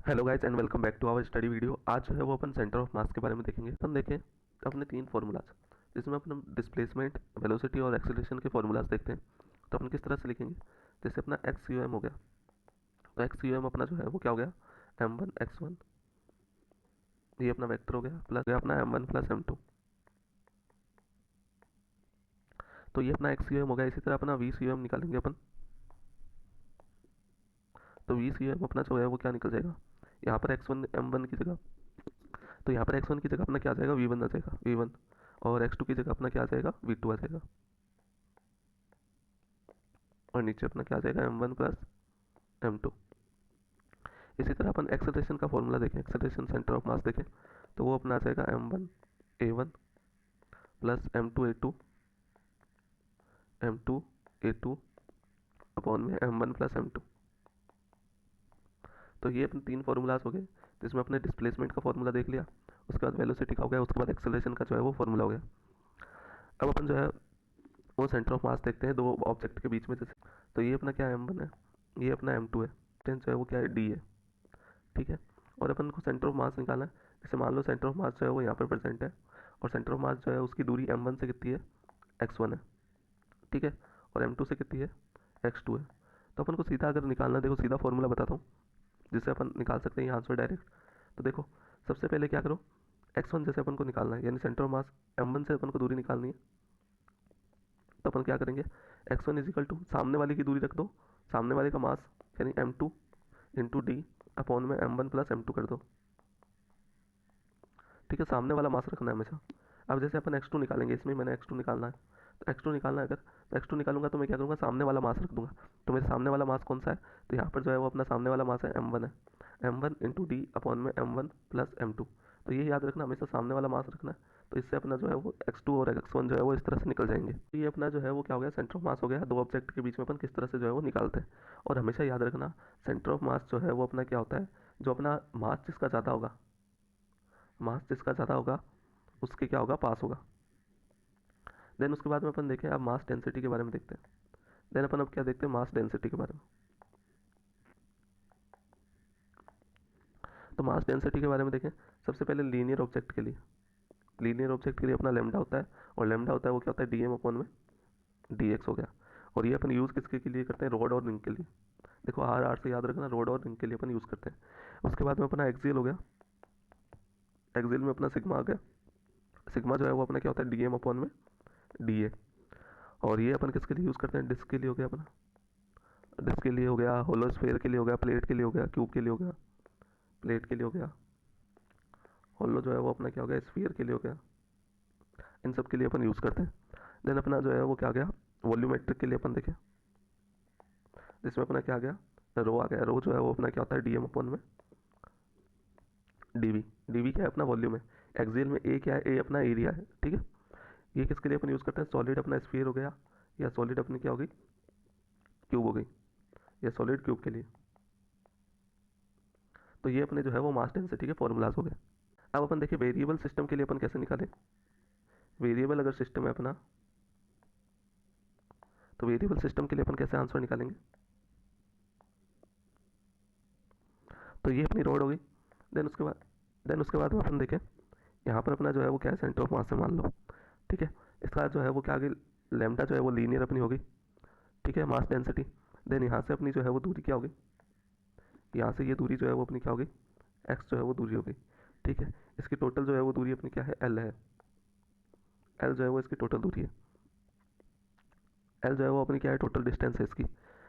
Hello guys and welcome back to our study video. आज जो है वो अपन सेंटर ऑफ मास के बारे में देखेंगे। अपन देखें अपने तीन फार्मूलाज, जिसमें अपन डिस्प्लेसमेंट, वेलोसिटी और एक्सीलरेशन के फार्मूलाज देखते हैं। तो अपन किस तरह से लिखेंगे, जैसे अपना एक्स यू एम हो गया, तो एक्स यू एम अपना जो है वो क्या हो गया, एम वन एक्स वन, ये अपना वेक्टर हो गया, प्लस अपना M one plus M two, तो ये अपना एक्स यू एम हो गया। इसी तरह अपना वी सी यू एम निकालेंगे अपन, तो वी सी यू एम अपना जो है वो क्या निकल जाएगा, यहाँ पर एक्स वन एम वन की जगह, तो यहाँ पर एक्स वन की जगह अपना क्या आ जाएगा, वी वन आ जाएगा, वी वन, और एक्स टू की जगह अपना क्या आ जाएगा, वी टू आ जाएगा, और नीचे अपना क्या आ जाएगा, M one plus M two. इसी तरह अपन एक्सेलरेशन का फॉर्मूला देखें, एक्सेलरेशन सेंटर ऑफ मास देखें, तो वो अपना आ जाएगा M one A one plus M two A two upon में M one plus M two. तो ये अपने तीन फार्मूलाज हो गए, जिसमें अपने डिस्प्लेसमेंट का फार्मूला देख लिया, उसके बाद वेलोसिटी का हो गया, उसके बाद एक्सेलरेशन का जो है वो फार्मूला हो गया। अब अपन जो है वो सेंटर ऑफ मास देखते हैं दो ऑब्जेक्ट के बीच में। जैसे तो ये अपना क्या एम वन है, ये अपना एम टू है, डिस्टेंस जो है वो क्या है, डी है, ठीक है। और अपन को सेंटर ऑफ मास निकालना है। जैसे मान लो सेंटर ऑफ मास जो है वो यहाँ पर प्रेजेंट है, और सेंटर ऑफ मास जो है उसकी दूरी एम वन से कितनी है, एक्स वन है, ठीक है, और एम टू से कितनी है, एक्स टू है। तो अपन को सीधा अगर निकालना, देखो सीधा फॉर्मूला बताता हूँ जिससे अपन निकाल सकते हैं ये आंसर डायरेक्ट। तो देखो सबसे पहले क्या करो, एक्स वन जैसे अपन को निकालना है, यानी centre of mass M one से अपन को दूरी निकालनी है, तो अपन क्या करेंगे, एक्स वन इजिकल टू सामने वाले की दूरी रख दो, सामने वाले का मास यानी M two into D upon में M one plus M two कर दो, ठीक है, सामने वाला मास रखना है हमेशा। अब जैसे अपन एक्स टू निकालेंगे, इसमें मैंने एक्स टू निकालना है, तो एक्स टू निकालना है अगर, तो एक्स टू निकालूंगा तो मैं क्या करूँगा, सामने वाला मास रख दूंगा। तो मेरे सामने वाला मास कौन सा है, तो यहाँ पर जो है वो अपना सामने वाला मास है एम वन है, M one into D upon में M one plus M two. तो ये याद रखना, हमेशा सामने वाला मास रखना है। तो इससे अपना जो है वो एक्स टू और एक्स वन जो है वो इस तरह से निकल जाएंगे। तो ये अपना जो है वो क्या हो गया, सेंटर ऑफ मास हो गया। दो ऑब्जेक्ट के बीच में अपन किस तरह से जो है वो निकालते हैं। और हमेशा याद रखना, सेंटर ऑफ मास जो है वो अपना क्या होता है, जो अपना मास जिसका ज़्यादा होगा, मास जिसका ज़्यादा होगा उसके क्या होगा, पास होगा। देन उसके बाद में अपन देखें, अब मास डेंसिटी के बारे में देखते हैं। देन अपन अब क्या देखते हैं, मास डेंसिटी के बारे में। तो मास डेंसिटी के बारे में देखें, सबसे पहले लीनियर ऑब्जेक्ट के लिए, लीनियर ऑब्जेक्ट के लिए अपना लेमडा होता है, और लेमडा होता है वो क्या होता है, डी एम अपॉन में डी एक्स हो गया। और ये अपन यूज़ किसके के लिए करते हैं, रोड और रिंग के लिए। देखो आर आर से याद रखना, रोड और रिंग के लिए अपन यूज़ करते हैं। उसके बाद में अपना एक्सियल हो गया, एक्सियल में अपना सिग्मा आ गया। सिग्मा जो है वो अपना क्या होता है, डी एम अपॉन में डी ए। और ये अपन किसके लिए यूज़ करते हैं, डिस्क के लिए हो गया अपना, डिस्क के लिए हो गया, होलोस्फेयर के लिए हो गया, प्लेट के लिए हो गया, क्यूब के लिए हो गया, प्लेट के लिए हो गया, होलो जो है वो अपना क्या हो गया, स्फीयर के लिए हो गया। इन सब के लिए अपन यूज़ करते हैं। देन अपना जो है वो क्या आ गया, वॉल्यूमेट्रिक के लिए अपन देखें, जिसमें अपना क्या आ गया, रो आ गया। रो जो है वो अपना क्या होता है, डी एम अपॉन में डी वी क्या है, अपना वॉल्यूम है। एक्सियल में ए क्या है, ए अपना एरिया है, ठीक है। ये किसके लिए अपन यूज़ करते हैं, सॉलिड अपना स्फीयर हो गया, या सॉलिड अपनी क्या हो गई, क्यूब हो गई, या सॉलिड क्यूब के लिए। तो ये अपने जो है वो मास डेंसिटी के फॉर्मूलाज हो गए। अब अपन देखिए वेरिएबल सिस्टम के लिए अपन कैसे निकालें। वेरिएबल अगर सिस्टम है अपना, तो वेरिएबल सिस्टम के लिए अपन कैसे आंसर निकालेंगे। तो ये अपनी रोड हो गई। देन उसके बाद में अपन देखें, यहाँ पर अपना जो है वो क्या है, सेंटर ऑफ मास से मान लो, ठीक है। इसका जो है वो क्या आ गई, लेमडा जो है वो लीनियर अपनी हो गई, ठीक है, मास डेंसिटी। देन यहाँ से अपनी जो है वो दूरी क्या हो गई, यहाँ से ये दूरी जो है वो अपनी क्या हो गई, एक्स जो है वो दूरी हो गई, ठीक है। इसकी टोटल जो है वो दूरी अपनी क्या है, एल है, एल जो है वो इसकी टोटल दूरी है, एल जो है वो अपनी क्या है, टोटल डिस्टेंस है इसकी।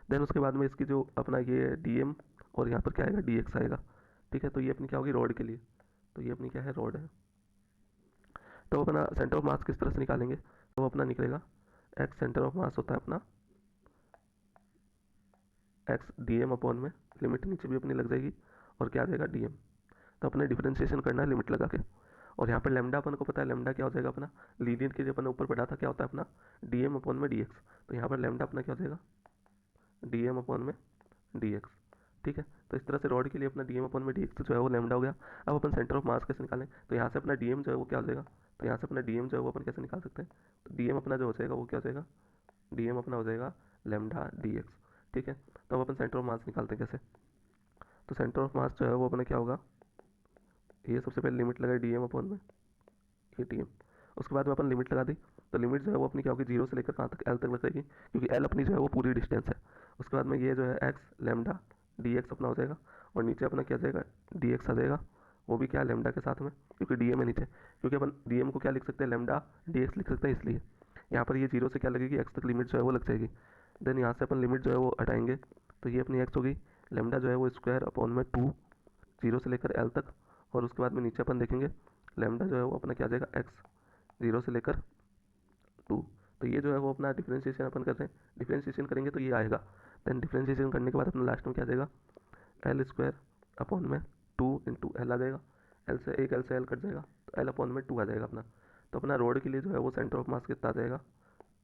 देन उसके बाद में इसकी जो अपना ये डी एम, और यहाँ पर क्या आएगा, डी एक्स आएगा, ठीक है। तो ये अपनी क्या होगी, रोड के लिए, तो ये अपनी क्या है, रोड है। तो अपना सेंटर ऑफ मास किस तरह से निकालेंगे, तो वो अपना निकलेगा, एक्स सेंटर ऑफ मास होता है अपना एक्स डी एम अपॉन में, लिमिट नीचे भी अपनी लग जाएगी, और क्या आ जाएगा, डी एम। तो अपने डिफरेंशिएशन करना है लिमिट लगा के। और यहाँ पर लेमडा अपन को पता है, लेमडा क्या हो जाएगा अपना, लीनियर के जो अपन ऊपर पढ़ा था क्या होता है अपना, डी एम अपॉन में डी एक्स। तो यहाँ पर लेमडा अपना क्या हो जाएगा, डी एम अपॉन में डी एक्स, ठीक है। तो इस तरह से रॉड के लिए अपना डी एम अपॉन में डी एक्स जो है वो लेमडा हो गया। अब अपन सेंटर ऑफ मास कैसे निकालें, तो यहाँ से अपना डी एम जो है वो क्या हो जाएगा, तो यहाँ से अपना डी एम जो है वो अपन कैसे निकाल सकते हैं, तो डी एम अपना जो हो जाएगा वो क्या हो जाएगा, डी एम अपना हो जाएगा लेमडा डी एक्स, ठीक है। तो अब अपन सेंटर ऑफ मास निकालते हैं कैसे, तो सेंटर ऑफ मास जो है वो अपने क्या होगा, ये सबसे पहले लिमिट लगाई डी एम अपॉन में ए टी एम। उसके बाद में अपन लिमिट लगा दी, तो लिमिट जो है वो अपनी क्या होगी, जीरो से लेकर कहाँ तक, एल तक लग जाएगी, क्योंकि एल अपनी जो है वो पूरी डिस्टेंस है। उसके बाद में ये जो है एक्स लेमडा डी एक्स अपना हो जाएगा, और नीचे अपना क्या जाएगा, डी एक्स आ जाएगा, वो भी क्या है लेमडा के साथ में, क्योंकि डी एम है नीचे, क्योंकि अपन डी एम को क्या लिख सकते हैं, लेमडा डी एक्स लिख सकते हैं, इसलिए यहाँ पर ये जीरो से क्या लगेगी, एक्स तक लिमिट जो है वो लग जाएगी। देन यहाँ से अपन लिमिट जो है वो हटाएंगे, तो ये अपनी एक्स होगी, लेमडा जो है वो स्क्वायर अपॉन में 2 जीरो से लेकर एल तक, और उसके बाद में नीचे अपन देखेंगे लेमडा जो है वो अपना क्या आ जाएगा, एक्स जीरो से लेकर 2। तो ये जो है वो अपना डिफ्रेंशिएशन अपन करते हैं, डिफ्रेंशिएशन करेंगे तो ये आएगा। देन डिफ्रेंशिएशन करने के बाद अपना लास्ट में क्या आ जाएगा, एल स्क्वायर अपॉन में 2 इंटू एल आ जाएगा, एल से एल कट जाएगा, तो एल अपॉन में 2 आ जाएगा अपना। तो अपना रोड के लिए जो है वो सेंटर ऑफ मास कितना आ जाएगा,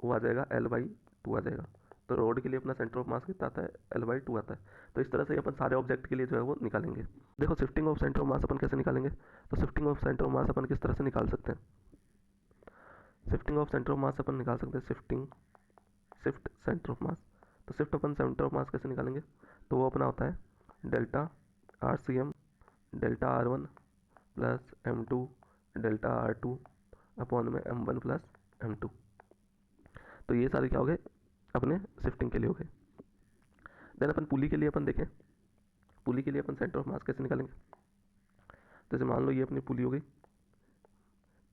वो आ जाएगा एल बाई 2 आ जाएगा। तो रोड के लिए अपना सेंटर ऑफ मास कितना आता है, एल बाई 2 आता है। तो इस तरह से अपन सारे ऑब्जेक्ट के लिए जो है वो निकालेंगे। देखो shifting of centre of mass अपन कैसे निकालेंगे, तो shifting of centre of mass अपन किस तरह से निकाल सकते हैं, shifting of centre of mass अपन निकाल सकते हैं, शिफ्ट सेंटर ऑफ मास। तो शिफ्ट अपन सेंटर ऑफ मास कैसे निकालेंगे, तो वो अपना होता है delta R C M delta R one plus M two delta R two upon में M one plus M two. तो ये सारे क्या हो गए अपने शिफ्टिंग के लिए हो गए। देन अपन पुली के लिए अपन देखें, पुली के लिए अपन सेंटर ऑफ मास कैसे निकालेंगे। जैसे मान लो ये अपनी पुली हो गई,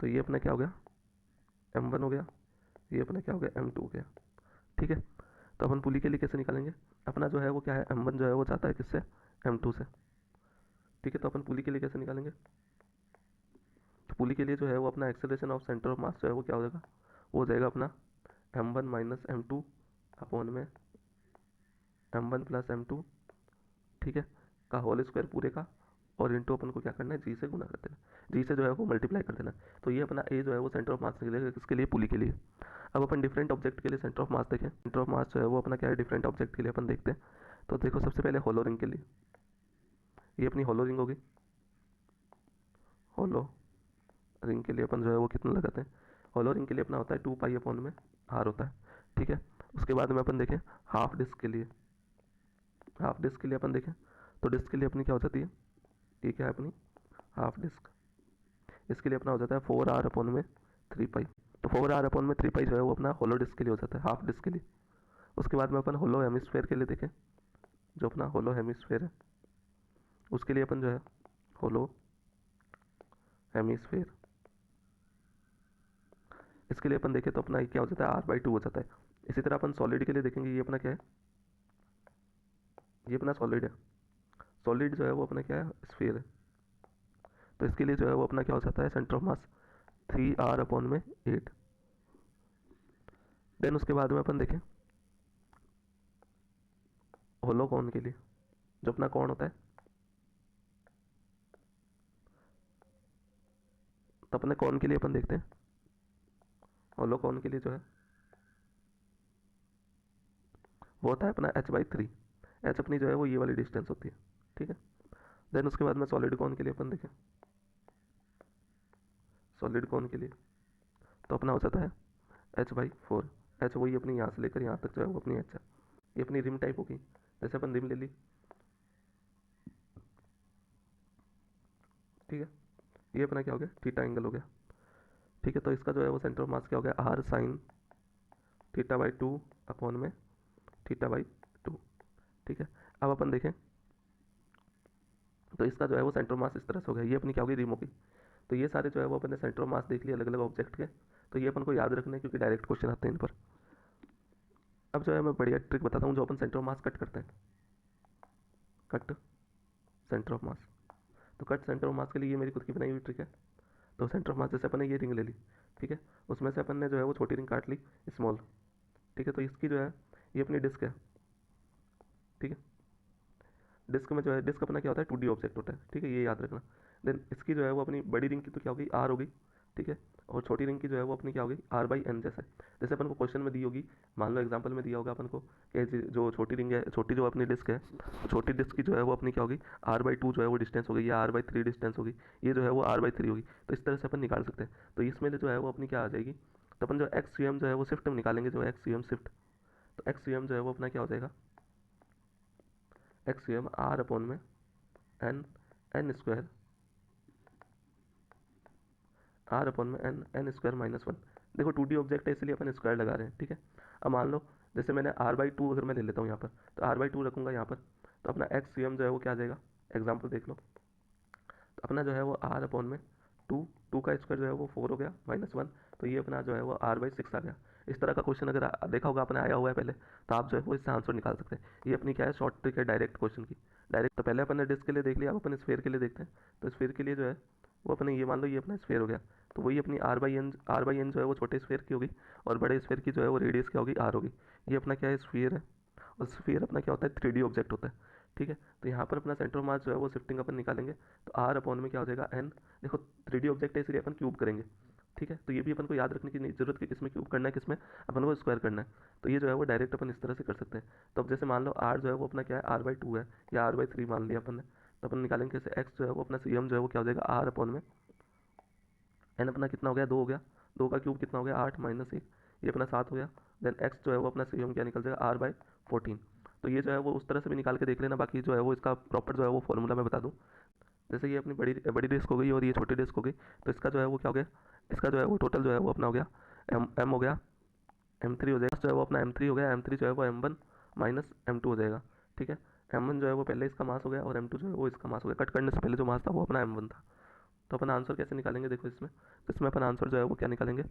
तो ये अपना क्या हो गया, m1 हो गया, ये अपना क्या हो गया, m2 हो गया। ठीक है, तो अपन पुली के लिए कैसे निकालेंगे, अपना जो है वो क्या है, m1 जो है वो जाता है किससे, m2 से। ठीक है, तो अपन पुली के लिए कैसे निकालेंगे, तो पुली के लिए जो है वो अपना एक्सेलरेशन ऑफ सेंटर ऑफ मास जो है वो क्या हो जाएगा, वो हो जाएगा अपना m1 माइनस m2 अपॉन में m1 प्लस m2, ठीक है, का होल स्क्वायर पूरे का, और इंटू अपन को क्या करना है, जी से गुना कर देना, जी से जो है वो मल्टीप्लाई कर देना। तो ये अपना ए जो है वो सेंटर ऑफ मास निकलेगा किसके लिए, पुली के लिए। अब अपन डिफरेंट ऑब्जेक्ट के लिए सेंटर ऑफ मास देखें, सेंटर ऑफ मास जो है वो अपना क्या है, डिफरेंट ऑब्जेक्ट के लिए अपन देखते हैं। तो देखो सबसे पहले होलो रिंग के लिए, ये अपनी होलो रिंग होगी, होलो रिंग के लिए अपन जो है वो कितना लगाते हैं, होलो रिंग के लिए अपना होता है 2 पाई अपॉन में आर होता है। ठीक है, उसके बाद में अपन देखें हाफ डिस्क के लिए, हाफ डिस्क के लिए अपन देखें, तो डिस्क के लिए अपनी क्या हो जाती है, ये क्या है अपनी हाफ डिस्क, इसके लिए अपना हो जाता है 4r अपॉन में 3 पाई। तो 4r अपॉन में 3 पाई जो है वो अपना होलो डिस्क के लिए हो जाता है, हाफ डिस्क के लिए। उसके बाद में अपन होलो हेमिस्फेयर के लिए देखें, जो अपना होलो हेमिस्फेयर है उसके लिए अपन जो है होलो हेमिस्फेयर, इसके लिए अपन देखें तो अपना क्या हो जाता है, r/2 हो जाता है। इसी तरह अपन सॉलिड के लिए देखेंगे, ये अपना क्या है, ये अपना सॉलिड है, सॉलिड जो है वो अपना क्या है, स्फीयर है। तो इसके लिए जो है वो अपना क्या हो जाता है, centre of mass 3r upon में 8। देन उसके बाद में अपन देखें होलो कौन के लिए, जो अपना कौन होता है, तो अपने कौन के लिए अपन देखते हैं, होलो कौन के लिए जो है वो होता है अपना h/3। h अपनी जो है वो ये वाली डिस्टेंस होती है। ठीक है, देन उसके बाद में सॉलिड कौन के लिए अपन देखें, सॉलिड कौन के लिए तो अपना हो जाता है h/4। h वही अपनी यहाँ से लेकर यहाँ तक जो है वो अपनी h है, ये अपनी रिम टाइप होगी, जैसे अपन रिम ले ली। ठीक है, ये अपना क्या हो गया, थीटा एंगल हो गया। ठीक है, तो इसका जो है वो सेंटर ऑफ मास क्या हो गया, r साइन θ/2 अपॉन में θ/2। ठीक है, अब अपन देखें तो इसका जो है वो सेंटर ऑफ मास इस तरह से हो गया, ये अपनी क्या होगी, रिम होगी। तो ये सारे जो है वो अपने सेंटर ऑफ मास देख लिए अलग अलग ऑब्जेक्ट के, तो ये अपन को याद रखना है क्योंकि डायरेक्ट क्वेश्चन आते हैं इन पर। अब जो है मैं बढ़िया ट्रिक बताता हूँ, जो अपन सेंटर ऑफ मास कट करते हैं, कट सेंटर ऑफ मास। तो कट सेंटर ऑफ मास के लिए ये मेरी खुद की बनाई हुई ट्रिक है। तो सेंटर ऑफ मास जैसे अपन ने ये रिंग ले ली, ठीक है, उसमें से अपन ने जो है वो छोटी रिंग काट ली स्मॉल। ठीक है, तो इसकी जो है ये अपनी डिस्क है। ठीक है, डिस्क में जो है, डिस्क अपना क्या होता है, 2D ऑब्जेक्ट होता है। ठीक है, ये याद रखना। देन इसकी जो है वो अपनी बड़ी रिंग की तो क्या होगी, आर होगी। ठीक है, और छोटी रिंग की जो है वो अपनी क्या होगी, r/n। जैसे अपन को क्वेश्चन में दी होगी, मान लो एग्जांपल में दिया होगा अपन को कि जो छोटी रिंग है, छोटी जो अपनी डिस्क है, छोटी डिस्क की जो है वो अपनी क्या होगी, r/2 जो है वो डिस्टेंस होगी, या r/3 डिस्टेंस होगी, ये जो है वो r/3 होगी। तो इस तरह से अपन निकाल सकते हैं। तो इसमें जो है वो अपनी क्या आ जाएगी, तो अपन जो एक्स जो है वो शिफ्ट में निकालेंगे, जो एक्स शिफ्ट। तो एक्स जो है वो अपना क्या हो जाएगा, एक्स r अपॉन में N N square R upon में N N square minus one. देखो 2D ऑब्जेक्ट है इसलिए अपन स्क्वायर लगा रहे हैं, ठीक है। अब मान लो जैसे मैंने r/2 अगर मैं ले लेता हूँ यहाँ पर, तो r/2 रखूँगा यहाँ पर, तो अपना एक्स सी एम जो है वो क्या आ जाएगा, एग्जाम्पल देख लो। तो अपना जो है वो r अपॉन में टू का स्क्वायर जो है वो 4 हो गया माइनस वन, तो ये अपना जो है वो r/6 आ गया। इस तरह का क्वेश्चन अगर देखा होगा आपने, आया हुआ है पहले, तो आप जो है वो इससे आंसर निकाल सकते हैं। ये अपनी क्या है, शॉर्ट ट्रिक है डायरेक्ट क्वेश्चन की। डायरेक्ट तो पहले अपन ने डिस्क के लिए देख लिया, अब अपन स्फीयर के लिए देखते हैं। तो स्फीयर के लिए जो है वो अपने ये मान लो ये अपना स्फीयर हो गया, तो वही अपनी r/n जो है वो छोटे स्फीयर की होगी, और बड़े स्फीयर की जो है वो रेडियस क्या होगी, r होगी। ये अपना क्या है, स्फीयर है। और स्फीयर अपना क्या होता है, 3D ऑब्जेक्ट होता है, ठीक है। तो यहाँ पर अपना सेंटर ऑफ मास जो है वो शिफ्टिंग अपन निकालेंगे, तो r अपॉन में क्या हो जाएगा एन। देखो 3D ऑब्जेक्ट है इसलिए अपन क्यूब करेंगे, ठीक है। तो ये भी अपन को याद रखने की जरूरत है, किसमें क्यूब करना है, किसमें अपन को स्क्वायर करना है। तो ये जो है वो डायरेक्ट अपन इस तरह से कर सकते हैं। तो अब जैसे मान लो r जो है वो अपना क्या है, r/2 है, या r/3 मान लिया अपन ने, तो अपन निकालेंगे कैसे, x जो है वो अपना सी एम जो है वो क्या हो जाएगा, r अपॉन में एन अपना कितना हो गया, 2 हो गया, 2 का क्यूब कितना हो गया, 8 माइनस 1, ये अपना 7 हो गया। देन एक्स जो है वो अपना सी एम क्या निकल जाएगा, r/14। तो ये जो है वो उस तरह से भी निकाल के देख लेना, बाकी जो है वो इसका प्रॉपर जो है वो फॉर्मूला मैं बता दूँ। जैसे ये अपनी बड़ी बड़ी डिस्क हो गई और ये छोटी डिस्क हो गई, तो इसका जो है वो क्या हो गया, इसका जो है वो टोटल जो है वो अपना हो गया एम हो गया, M3 हो जाएगा, जो है वो अपना M3 हो गया, M3 जो है वो M1 माइनस M2 हो जाएगा, ठीक है। M1 जो है वो पहले इसका मास हो गया, और M2 जो है वो इसका मास हो गया। कट करने से पहले जो मास था वो अपना M1 था। तो अपन आंसर कैसे निकालेंगे, देखो इसमें अपन आंसर जो है वो क्या निकालेंगे,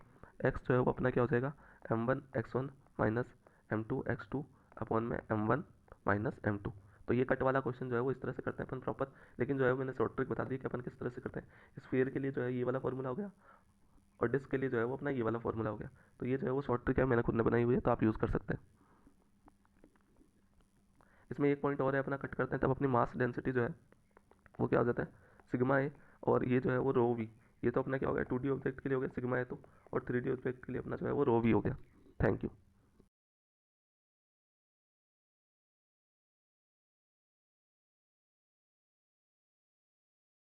x जो है वो अपना क्या हो जाएगा, M1 x1 minus M2 x2 upon में M1 माइनस M2। तो ये कट वाला क्वेश्चन जो है वो इस तरह से करते हैं अपन प्रॉपर, लेकिन जो है मैंने शॉर्ट ट्रिक बता दी कि अपन किस तरह से करते हैं। स्फीयर के लिए जो है ये वाला फॉर्मूला हो गया, और डिस्क के लिए जो है वो अपना ये वाला फॉर्मूला हो गया। तो ये जो है वो शॉर्ट ट्रिक है, मैंने खुद ने बनाई हुई है, तो आप यूज़ कर सकते हैं। इसमें एक पॉइंट और है, अपना कट करते हैं तब अपनी मास डेंसिटी जो है वो क्या हो जाता है, सिग्मा ए, और ये जो है वो रो वी। ये तो अपना क्या हो गया, 2D ऑब्जेक्ट के लिए हो गया सिग्मा ए, तो और 3D ऑब्जेक्ट के लिए अपना जो है वो रो वी हो गया। Thank you.